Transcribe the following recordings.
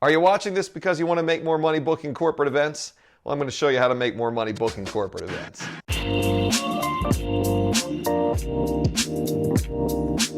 Are you watching this because you want to make more money booking corporate events? Well, I'm going to show you how to make more money booking corporate events.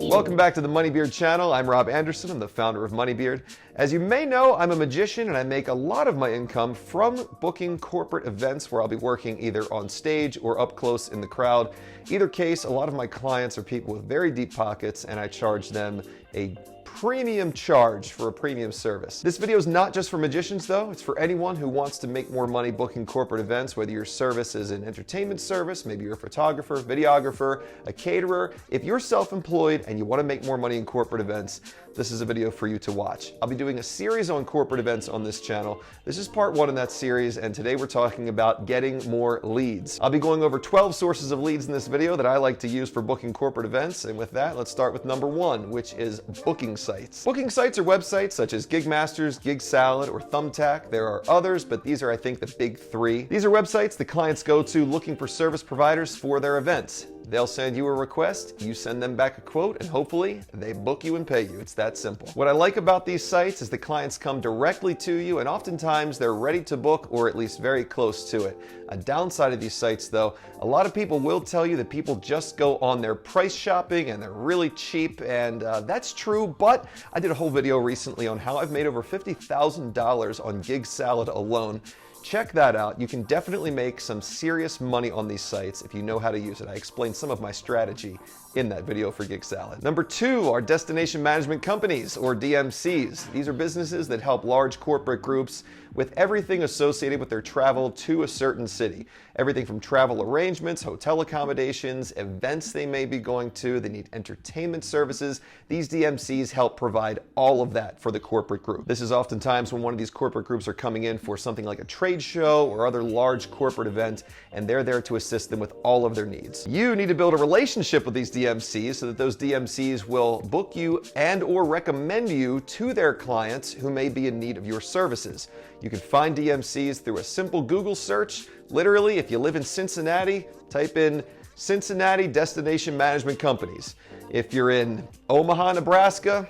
Welcome back to the Moneybeard channel. I'm Rob Anderson. I'm the founder of Moneybeard. As you may know, I'm a magician and I make a lot of my income from booking corporate events where I'll be working either on stage or up close in the crowd. Either case, a lot of my clients are people with very deep pockets and I charge them a premium charge for a premium service. This video is not just for magicians though, it's for anyone who wants to make more money booking corporate events, whether your service is an entertainment service, maybe you're a photographer, videographer, a caterer. If you're self-employed and you want to make more money in corporate events, this is a video for you to watch. I'll be doing a series on corporate events on this channel. This is part 1 in that series, and today we're talking about getting more leads. I'll be going over 12 sources of leads in this video that I like to use for booking corporate events, and with that, let's start with number 1, which is booking sites. Booking sites are websites such as Gigmasters, GigSalad, or Thumbtack. There are others, but these are, I think, the big 3. These are websites the clients go to looking for service providers for their events. They'll send you a request, you send them back a quote, and hopefully they book you and pay you. It's that simple. What I like about these sites is the clients come directly to you, and oftentimes they're ready to book or at least very close to it. A downside of these sites though, a lot of people will tell you that people just go on their price shopping and they're really cheap, and that's true, but I did a whole video recently on how I've made over $50,000 on GigSalad alone. Check that out. You can definitely make some serious money on these sites if you know how to use it. I explained some of my strategy in that video for GigSalad. Number 2 are destination management companies, or DMCs. These are businesses that help large corporate groups with everything associated with their travel to a certain city. Everything from travel arrangements, hotel accommodations, events they may be going to, they need entertainment services. These DMCs help provide all of that for the corporate group. This is oftentimes when one of these corporate groups are coming in for something like a trade show or other large corporate event, and they're there to assist them with all of their needs. You need to build a relationship with these DMCs so that those DMCs will book you and or recommend you to their clients who may be in need of your services. You can find DMCs through a simple Google search. Literally, if you live in Cincinnati, type in Cincinnati Destination Management Companies. If you're in Omaha, Nebraska,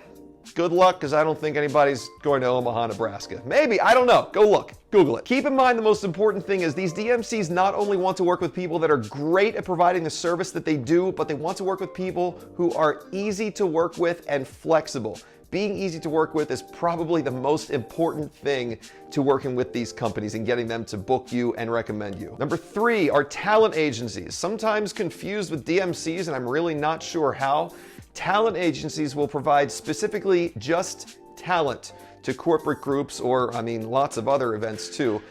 good luck, because I don't think anybody's going to Omaha, Nebraska. Maybe, I don't know. Go look. Google it. Keep in mind the most important thing is these DMCs not only want to work with people that are great at providing the service that they do, but they want to work with people who are easy to work with and flexible. Being easy to work with is probably the most important thing to working with these companies and getting them to book you and recommend you. Number 3 are talent agencies, sometimes confused with DMCs, and I'm really not sure how. Talent agencies will provide specifically just talent to corporate groups, or I mean lots of other events too,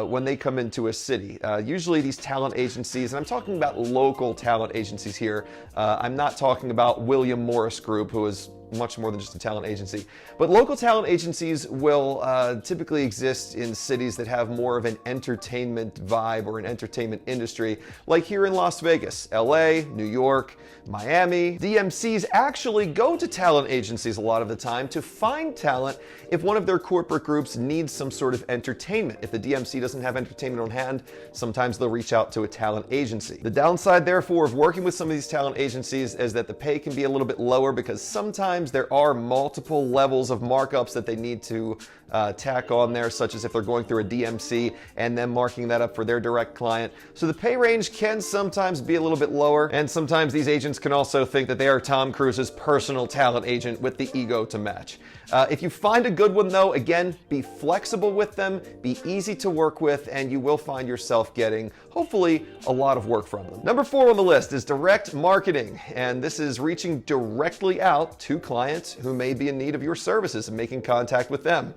when they come into a city. Usually these talent agencies, and I'm talking about local talent agencies here, I'm not talking about William Morris Group, who is much more than just a talent agency. But local talent agencies will typically exist in cities that have more of an entertainment vibe or an entertainment industry, like here in Las Vegas, LA, New York, Miami. DMCs actually go to talent agencies a lot of the time to find talent if one of their corporate groups needs some sort of entertainment. If the DMC doesn't have entertainment on hand, sometimes they'll reach out to a talent agency. The downside, therefore, of working with some of these talent agencies is that the pay can be a little bit lower because sometimes there are multiple levels of markups that they need to tack on there, such as if they're going through a DMC and then marking that up for their direct client. So the pay range can sometimes be a little bit lower, and sometimes these agents can also think that they are Tom Cruise's personal talent agent with the ego to match. If you find a good one though, again, be flexible with them, be easy to work with, and you will find yourself getting, hopefully, a lot of work from them. Number 4 on the list is direct marketing, and this is reaching directly out to clients who may be in need of your services and making contact with them.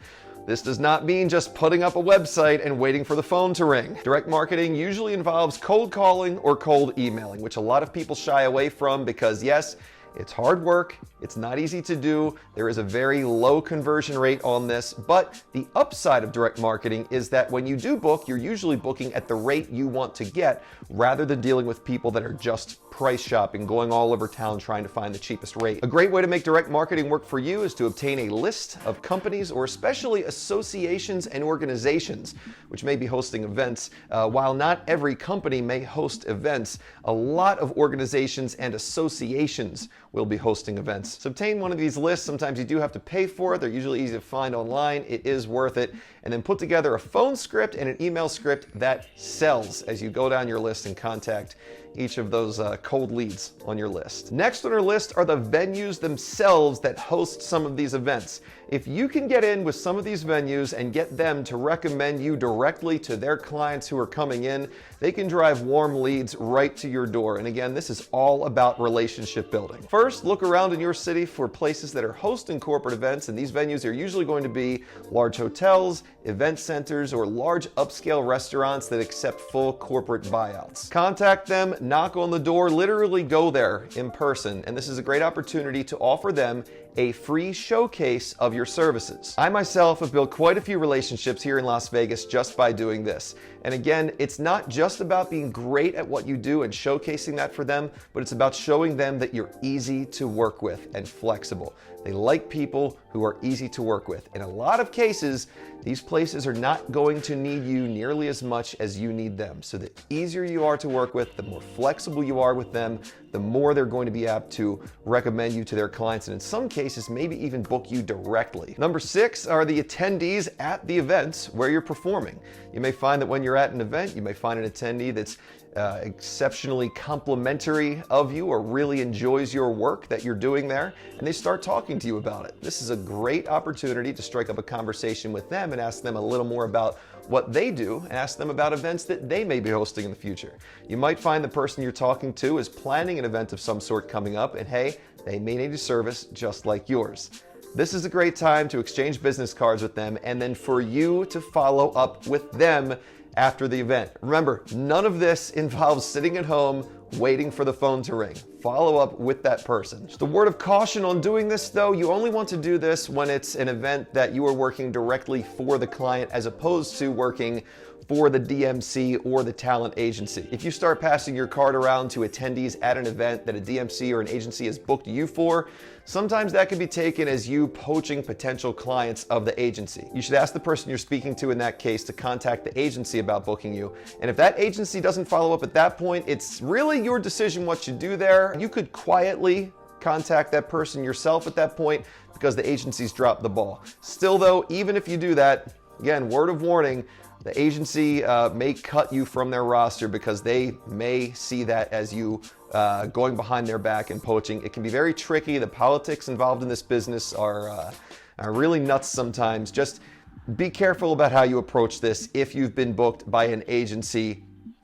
This does not mean just putting up a website and waiting for the phone to ring. Direct marketing usually involves cold calling or cold emailing, which a lot of people shy away from because yes, it's hard work, it's not easy to do, there is a very low conversion rate on this, but the upside of direct marketing is that when you do book, you're usually booking at the rate you want to get rather than dealing with people that are just price shopping, going all over town trying to find the cheapest rate. A great way to make direct marketing work for you is to obtain a list of companies or especially associations and organizations which may be hosting events. While not every company may host events, a lot of organizations and associations will be hosting events. So obtain one of these lists. Sometimes you do have to pay for it. They're usually easy to find online. It is worth it. And then put together a phone script and an email script that sells as you go down your list and contact each of those cold leads on your list. Next on our list are the venues themselves that host some of these events. If you can get in with some of these venues and get them to recommend you directly to their clients who are coming in, they can drive warm leads right to your door. And again, this is all about relationship building. First, look around in your city for places that are hosting corporate events, and these venues are usually going to be large hotels, event centers, or large upscale restaurants that accept full corporate buyouts. Contact them, knock on the door, literally go there in person, and this is a great opportunity to offer them a free showcase of your services. I myself have built quite a few relationships here in Las Vegas just by doing this. And again, it's not just about being great at what you do and showcasing that for them, but it's about showing them that you're easy to work with and flexible. They like people who are easy to work with. In a lot of cases, these places are not going to need you nearly as much as you need them. So the easier you are to work with, the more flexible you are with them, the more they're going to be apt to recommend you to their clients, and in some cases, maybe even book you directly. Number 6 are the attendees at the events where you're performing. You may find that when you're at an event, you may find an attendee that's exceptionally complimentary of you or really enjoys your work that you're doing there, and they start talking to you about it. This is a great opportunity to strike up a conversation with them and ask them a little more about what they do and ask them about events that they may be hosting in the future. You might find the person you're talking to is planning an event of some sort coming up, and hey, they may need a service just like yours. This is a great time to exchange business cards with them and then for you to follow up with them after the event. Remember, none of this involves sitting at home waiting for the phone to ring. Follow up with that person. Just a word of caution on doing this though, you only want to do this when it's an event that you are working directly for the client as opposed to working for the DMC or the talent agency. If you start passing your card around to attendees at an event that a DMC or an agency has booked you for, sometimes that can be taken as you poaching potential clients of the agency. You should ask the person you're speaking to in that case to contact the agency about booking you. And if that agency doesn't follow up at that point, it's really your decision what you do there. You could quietly contact that person yourself at that point because the agency's dropped the ball. Still though, even if you do that, again, word of warning, the agency may cut you from their roster because they may see that as you going behind their back and poaching. It can be very tricky. The politics involved in this business are really nuts sometimes. Just be careful about how you approach this if you've been booked by an agency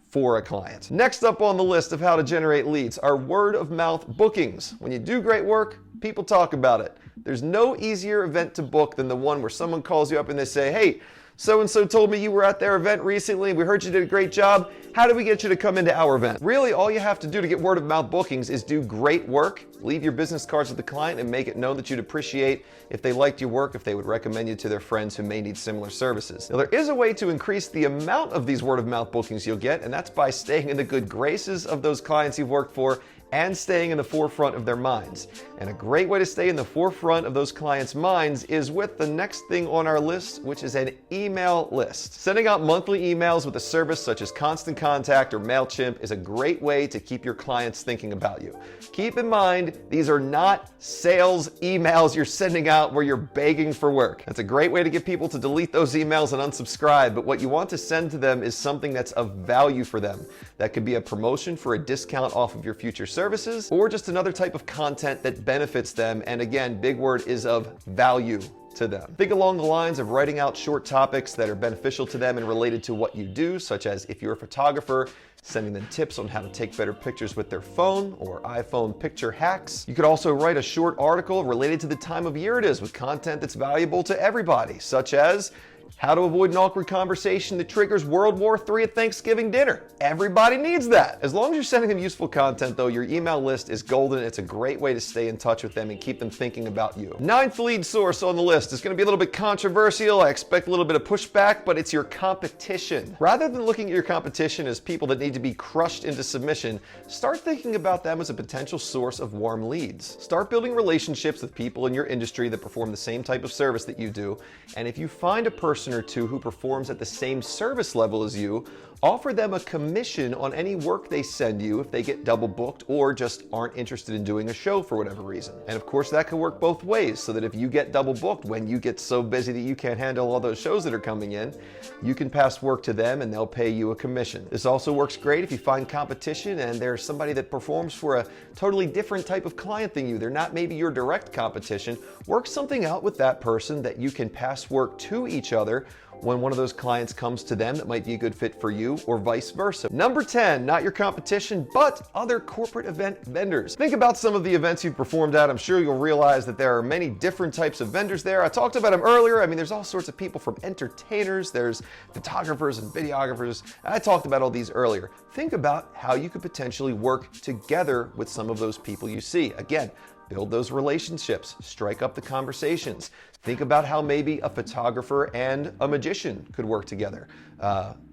for a client. Next up on the list of how to generate leads are word of mouth bookings. When you do great work, people talk about it. There's no easier event to book than the one where someone calls you up and they say, hey, so-and-so told me you were at their event recently. We heard you did a great job. How do we get you to come into our event? Really, all you have to do to get word of mouth bookings is do great work, leave your business cards with the client, and make it known that you'd appreciate if they liked your work, if they would recommend you to their friends who may need similar services. Now, there is a way to increase the amount of these word of mouth bookings you'll get, and that's by staying in the good graces of those clients you've worked for and staying in the forefront of their minds. And a great way to stay in the forefront of those clients' minds is with the next thing on our list, which is an email list. Sending out monthly emails with a service such as Constant Contact or MailChimp is a great way to keep your clients thinking about you. Keep in mind, these are not sales emails you're sending out where you're begging for work. That's a great way to get people to delete those emails and unsubscribe, but what you want to send to them is something that's of value for them. That could be a promotion for a discount off of your future services, or just another type of content that benefits them. And again, big word is of value to them. Think along the lines of writing out short topics that are beneficial to them and related to what you do, such as if you're a photographer, sending them tips on how to take better pictures with their phone or iPhone picture hacks. You could also write a short article related to the time of year it is with content that's valuable to everybody, such as How to avoid an awkward conversation that triggers World War III at Thanksgiving dinner. Everybody needs that. As long as you're sending them useful content though, your email list is golden. It's a great way to stay in touch with them and keep them thinking about you. Ninth lead source on the list is going to be a little bit controversial. I expect a little bit of pushback, but it's your competition. Rather than looking at your competition as people that need to be crushed into submission, start thinking about them as a potential source of warm leads. Start building relationships with people in your industry that perform the same type of service that you do, and if you find a person or two who performs at the same service level as you, offer them a commission on any work they send you if they get double booked or just aren't interested in doing a show for whatever reason. And of course that can work both ways, so that if you get double booked when you get so busy that you can't handle all those shows that are coming in, you can pass work to them and they'll pay you a commission. This also works great if you find competition and there's somebody that performs for a totally different type of client than you. They're not maybe your direct competition. Work something out with that person that you can pass work to each other when one of those clients comes to them that might be a good fit for you, or vice versa. Number 10, not your competition, but other corporate event vendors. Think about some of the events you've performed at. I'm sure you'll realize that there are many different types of vendors there. I talked about them earlier. I mean, there's all sorts of people, from entertainers, there's photographers and videographers. I talked about all these earlier. Think about how you could potentially work together with some of those people you see. Again, build those relationships, strike up the conversations. Think about how maybe a photographer and a magician could work together.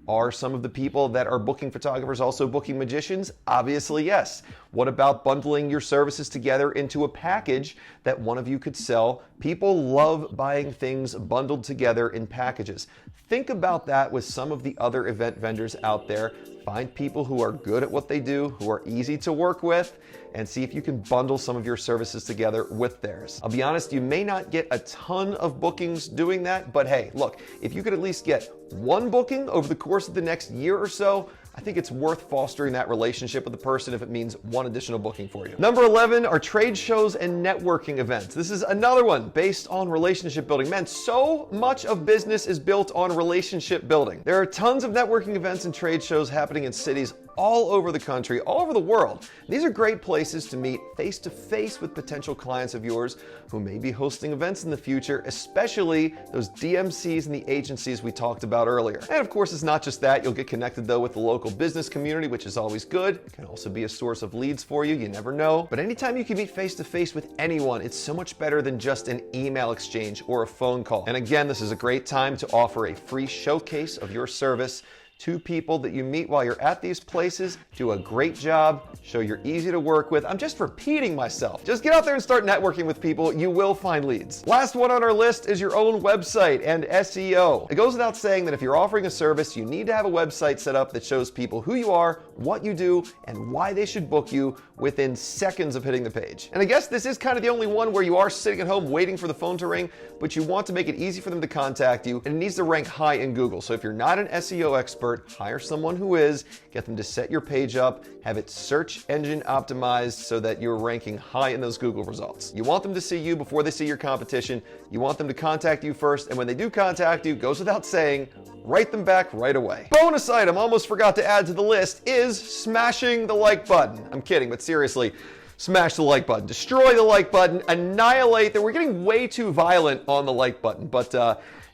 Are some of the people that are booking photographers also booking magicians? Obviously, yes. What about bundling your services together into a package that one of you could sell? People love buying things bundled together in packages. Think about that with some of the other event vendors out there. Find people who are good at what they do, who are easy to work with, and see if you can bundle some of your services together with theirs. I'll be honest, you may not get a ton of bookings doing that, but hey, look, if you could at least get one booking over the course of the next year or so, I think it's worth fostering that relationship with the person if it means one additional booking for you. Number 11 are trade shows and networking events. This is another one based on relationship building. Man, so much of business is built on relationship building. There are tons of networking events and trade shows happening in cities all over the country, all over the world. These are great places to meet face-to-face with potential clients of yours who may be hosting events in the future, especially those DMCs and the agencies we talked about earlier. And of course, it's not just that. You'll get connected though with the local business community, which is always good. It can also be a source of leads for you. You never know. But anytime you can meet face-to-face with anyone, it's so much better than just an email exchange or a phone call. And again, this is a great time to offer a free showcase of your service to people that you meet while you're at these places. Do a great job, show you're easy to work with. I'm just repeating myself. Just get out there and start networking with people. You will find leads. Last one on our list is your own website and SEO. It goes without saying that if you're offering a service, you need to have a website set up that shows people who you are, what you do, and why they should book you within seconds of hitting the page. And I guess this is kind of the only one where you are sitting at home waiting for the phone to ring, but you want to make it easy for them to contact you, and it needs to rank high in Google. So if you're not an SEO expert, hire someone who is, get them to set your page up, have it search engine optimized so that you're ranking high in those Google results. You want them to see you before they see your competition. You want them to contact you first, and when they do contact you, goes without saying, write them back right away. Bonus item, almost forgot to add to the list, is smashing the like button. I'm kidding, but seriously, smash the like button, destroy the like button, annihilate that. We're getting way too violent on the like button, but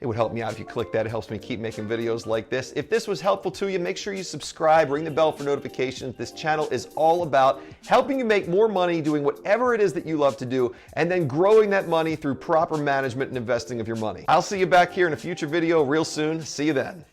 it would help me out if you click that. It helps me keep making videos like this. If this was helpful to you, make sure you subscribe, ring the bell for notifications. This channel is all about helping you make more money doing whatever it is that you love to do, and then growing that money through proper management and investing of your money. I'll see you back here in a future video real soon. See you then.